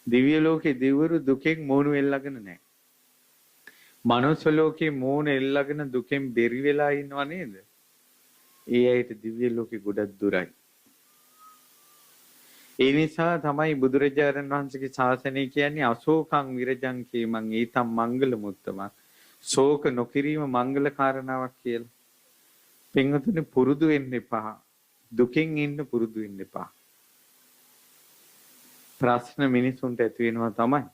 දිව්‍ය ලෝකේ දෙවිවරු දුකෙන් මෝණු එල්ලගෙන නැහැ. මනුස්ස ලෝකේ මෝණ එල්ලගෙන දුකෙන් බෙරි වෙලා ඉන්නව නේද? ඒ ඇයිට දිව්‍ය ලෝකේ ගොඩක් දුරයි. ඒ නිසා තමයි බුදුරජාණන් වහන්සේගේ ශාසනය කියන්නේ අශෝකං විරජං කීමං ඊතම් මංගල මුත්තමක්. ශෝක නොකිරීම මංගල කාරණාවක් කියලා. පින්වතුනි පුරුදු වෙන්න එපා. දුකින් ඉන්න පුරුදු වෙන්න එපා. ප්‍රශ්න මිනිසුන්ට ඇති වෙනවා තමයි.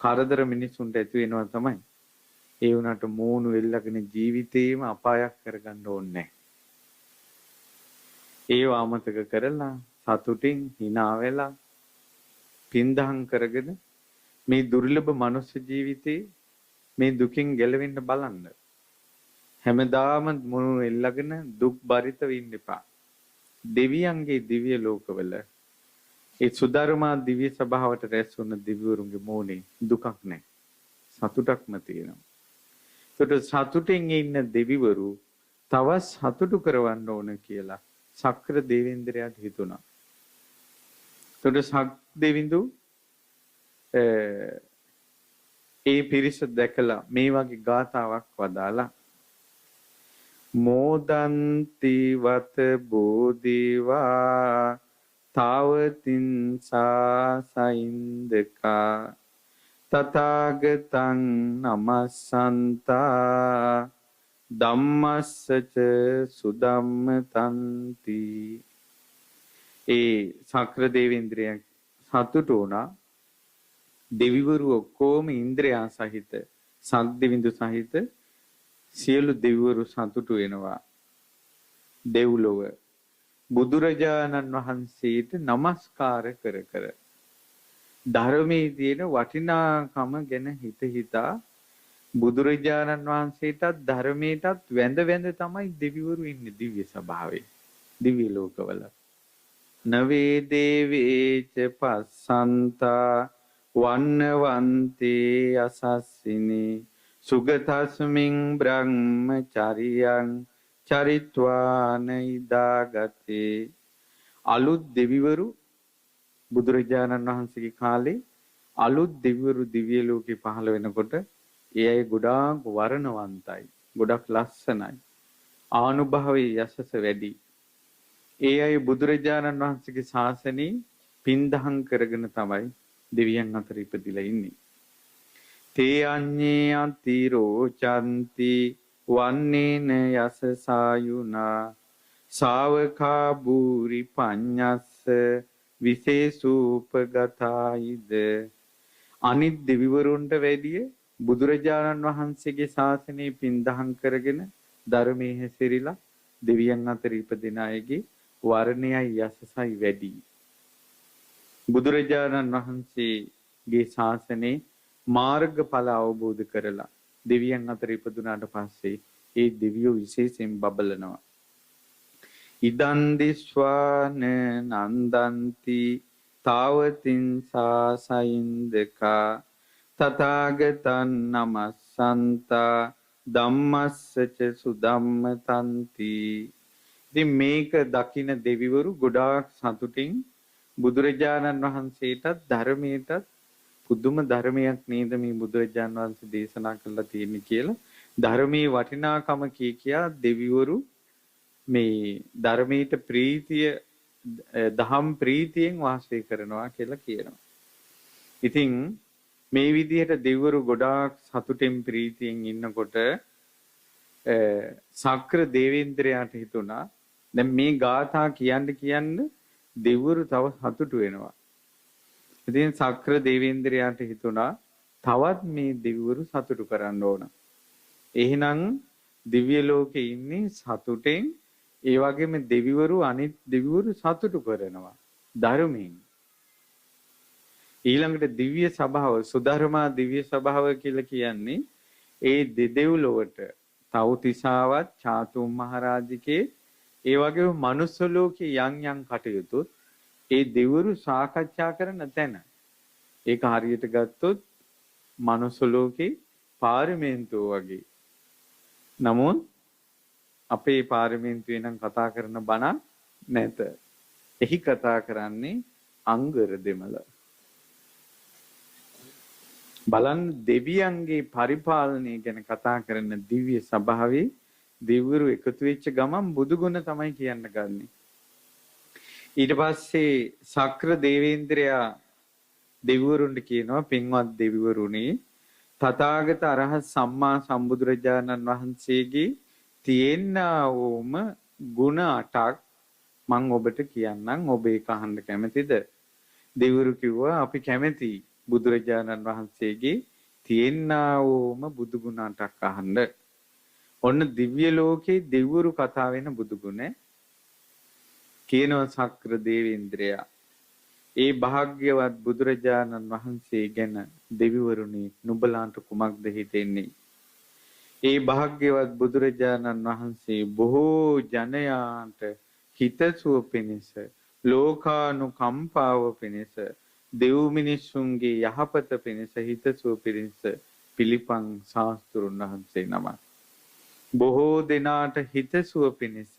කරදර මිනිසුන්ට ඇති වෙනවා තමයි. ඒ වුණාට මෝණු එල්ලගෙන ජීවිතේම අපායක් කරගන්න ඕනේ නැහැ. ඒව අමතක කරලා සතුටින් hina වෙලා පින්දහම් කරගෙන මේ දුර්ලභ මනුෂ්‍ය ජීවිතේ මේ දුකින් ගැලවෙන්න බලන්න. හැමදාම මොනු එල්ලගෙන දුක් බරිත වෙන්න එපා. දෙවියන්ගේ දිව්‍ය ලෝකවල ඒ සුධර්මා දිව්‍ය සභාවට රැස් වුණ දිව්‍යවරුන්ගේ මෝනේ දුකක් නැහැ. සතුටක්ම තියෙනවා. ඒකට සතුටින් ඉන්න දෙවිවරු තවත් සතුටු කරවන්න ඕන කියලා සක්‍ර දේවේන්ද්‍රයාට හිතුණා. ඒකට සක් දෙවිඳු ඒ පිරිස දැකලා මේ වගේ ගාතාවක් වදාලා මෝදන්ති වත බෝධිවා තාවතින් සාසයින්දකා තථාගතං නමස්සන්තා ධම්මස්සච සුදම්මතන්ති. ඒ සක්‍ර දේවේන්ද්‍රයන් සතුටු වුණා. දෙවිවරු ඔක්කොම ඉන්ද්‍රයා සහිත සක්දිවිඳු සහිත සියලු දෙවිවරු සතුටු වෙනවා. දෙව්ලොව බුදුරජාණන් වහන්සේට নমස්කාර කර කර ධර්මයේ තියෙන වටිනාකම ගැන හිතා බුදුරජාණන් වහන්සේටත් ධර්මයටත් වැඳ වැඳ තමයි දෙවිවරු ඉන්නේ දිව්‍ය සභාවේ දිව්‍ය ලෝකවල. නවේ දේවේච පස්සන්තා වන්නවන්තේ අසස්සිනේ සුගතස්මින් බ්‍රහ්මචරියං චරිත්වාන ඉදාගතේ. අලුත් දෙවිවරු බුදුරජාණන් වහන්සේගේ කාලේ අලුත් දෙවිවරු දිව්‍ය ලෝකේ පහළ වෙනකොට ඒ අය ගොඩාක් වර්ණවන්තයි, ගොඩක් ලස්සනයි, ආනුභාවයේ යසස වැඩි. ඒ අය බුදුරජාණන් වහන්සේගේ ශාසනයේ පින්දහම් කරගෙන තමයි දෙවියන් අතර ඉපදිලා ඉන්නේ. තේ අඤ්ඤේ අතිරෝචන්ති වන්නේන යසසායුනා ශාවකා බුරි පඤ්ඤස්ස විශේෂූපගතයිද. අනිත් දෙවිවරුන්ට වැඩිය බුදුරජාණන් වහන්සේගේ ශාසනයේ පින්දහම් කරගෙන ධර්මයේ හැසිරීලා දෙවියන් අතර ඉපදෙන අයගේ වර්ණයයි යසසයි වැඩි. බුදුරජාණන් වහන්සේගේ ශාසනයේ මාර්ගඵල අවබෝධ කරලා දෙවියන් අතර ඉපදුනාට පස්සේ ඒ දෙවියෝ විශේෂයෙන් බබලනවා. ඉදන් දිස්වාන නන්දන්ති තාවතින් සාසයින්දකා තථාගතං නමස්සන්තා ධම්මස්සච සුදම්මතන්ති. ඉතින් මේක දකින දෙවිවරු ගොඩාක් සතුටින් බුදුරජාණන් වහන්සේටත් ධර්මයටත් පුදුම ධර්මයක් නේද මේ බුදුරජාණන් වහන්සේ දේශනා කළා තියෙන්නේ කියලා ධර්මයේ වටිනාකම කියා දෙවිවරු මේ ධර්මයට ප්‍රීතිය දහම් ප්‍රීතියෙන් වාසය කරනවා කියලා කියනවා. ඉතින් මේ විදිහට දෙවිවරු ගොඩාක් සතුටින් ප්‍රීතියෙන් ඉන්නකොට සක්‍ර දේවේන්ද්‍රයාට හිතුණා දැන් මේ ගාථා කියන්න දෙවිවරු තව සතුටු වෙනවා. ඉතින් සක්‍ර දේවේන්ද්‍රයාට හිතුණා තවත් මේ දෙවිවරු සතුටු කරන්න ඕන. එහෙනම් දිව්‍ය ලෝකේ ඉන්නේ සතුටෙන් ඒ වගේම දෙවිවරු අනිත් දෙවිවරු සතුටු කරනවා ධර්මයෙන්. ඊළඟට දිව්‍ය සභාව සුධර්මා දිව්‍ය සභාව කියලා කියන්නේ ඒ දෙදෙව්ලොවට තව්තිසාවත් චාතුම් මහරජිකේ ඒ වගේම මනුස්ස ලෝකේ යම් කටයුතු ඒ දෙවිවරු සාකච්ඡා කරන තැන. ඒක හරියට ගත්තොත් මනුස්ස ලෝකේ පාර්ලිමේන්තුව වගේ. නමුත් අපේ පාර්ලිමේන්තුවේ නම් කතා කරන බණ නැත. එහි කතා කරන්නේ අංගර දෙමළ. බලන්න දෙවියන්ගේ පරිපාලනය ගැන කතා කරන දිව්‍ය සභාවේ දෙවිවරු එකතු වෙච්ච ගමන් බුදු ගුණ තමයි කියන්න ගන්නේ. ඊට පස්සේ සක්‍ර දේවේන්ද්‍රයා දෙවිවරුන්ට කියනවා පින්වත් දෙවිවරුනි තථාගත අරහත් සම්මා සම්බුදුරජාණන් වහන්සේගේ තියෙනා වූම ගුණ 8ක් මම ඔබට කියන්නම් ඔබ ඒක අහන්න කැමතිද? දෙවිවරු කිව්වා අපි කැමතියි බුදුරජාණන් වහන්සේගේ තියෙනා වූම බුදු ගුණ 8ක් අහන්න. ඔන්න දිව්‍ය ලෝකේ දෙවිවරු කතා වෙන බුදු ගුණ කියනවා සක්‍ර දේවේන්ද්‍රයා. ඒ භාග්‍යවත් බුදුරජාණන් වහන්සේ ගැන දෙවිවරුනි නුඹලාට කුමක්ද හිතෙන්නේ? ඒ භාග්‍යවත් බුදුරජාණන් වහන්සේ බොහෝ ජනයාට හිතසුව පිණිස ලෝකානුකම්පාව පිණිස දෙව් මිනිසුන්ගේ යහපත පිණිස හිතසුව පිණිස පිළිපන් ශාස්ත්‍රුන් වහන්සේ නමක්. බොහෝ දෙනාට හිතසුව පිණිස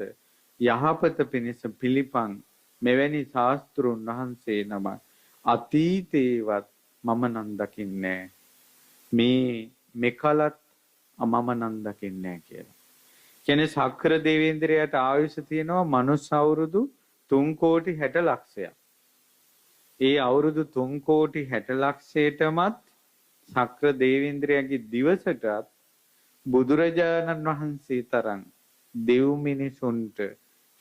යහපත පිණිස පිළිපන් මෙවැනි ශාස්ත්‍රුන් වහන්සේ නම අතීතේවත් මම නම් දකින්නේ මේ මෙකලත් මම නම් දකින්නේ කියලා. කියන්නේ සක්‍ර දේවේන්ද්‍රයාට ආයුෂ තියෙනවා මනුස්ස අවුරුදු 3 කෝටි 60 ලක්ෂයක්. ඒ අවුරුදු 3 කෝටි 60 ලක්ෂයටමත් සක්‍ර දේවේන්ද්‍රයාගේ දිවසටත් බුදුරජාණන් වහන්සේ තරම් දෙව් මිනිසුන්ට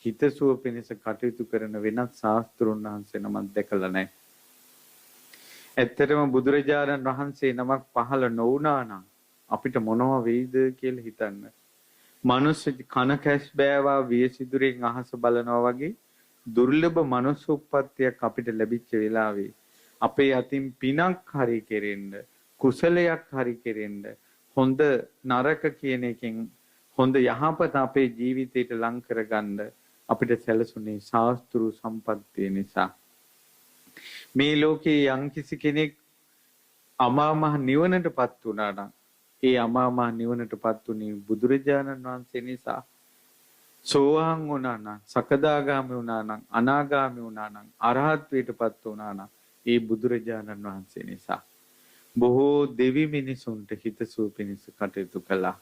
හිතසුව පිණිස කටයුතු කරන වෙනත් ශාස්ත්‍රුන් වහන්සේ නමක් දැකලා නැහැ. ඇත්තටම බුදුරජාණන් වහන්සේ නමක් පහළ නොවුණා නම් අපිට මොනව වෙයිද කියලා හිතන්න. මනුස්ස කන කැස් බෑවා වියසිදුරෙන් අහස බලනවා වගේ දුර්ලභ මනුස්ස උප්පත්තියක් අපිට ලැබිච්ච වෙලාවේ අපේ අතින් පිනක් හරි කෙරෙන්න කුසලයක් හරි කෙරෙන්න හොඳ නරක කියන එකෙන් හොඳ යහපත අපේ ජීවිතයට ලං කරගන්න අපිට සැලසුනේ ශාස්ත්‍රු සම්පත්තිය නිසා. මේ ලෝකේ යම්කිසි කෙනෙක් අමා මහ නිවනටපත් වුණා නම් ඒ අමා මහ නිවනටපත් උනේ බුදුරජාණන් වහන්සේ නිසා. සෝවාන් වුණා නම් සකදාගාමී වුණා නම් අනාගාමී වුණා නම් අරහත්ත්වයටපත් වුණා නම් ඒ බුදුරජාණන් වහන්සේ නිසා. බොහෝ දෙවි මිනිසුන්ට හිතසුව පිණිස කටයුතු කළා.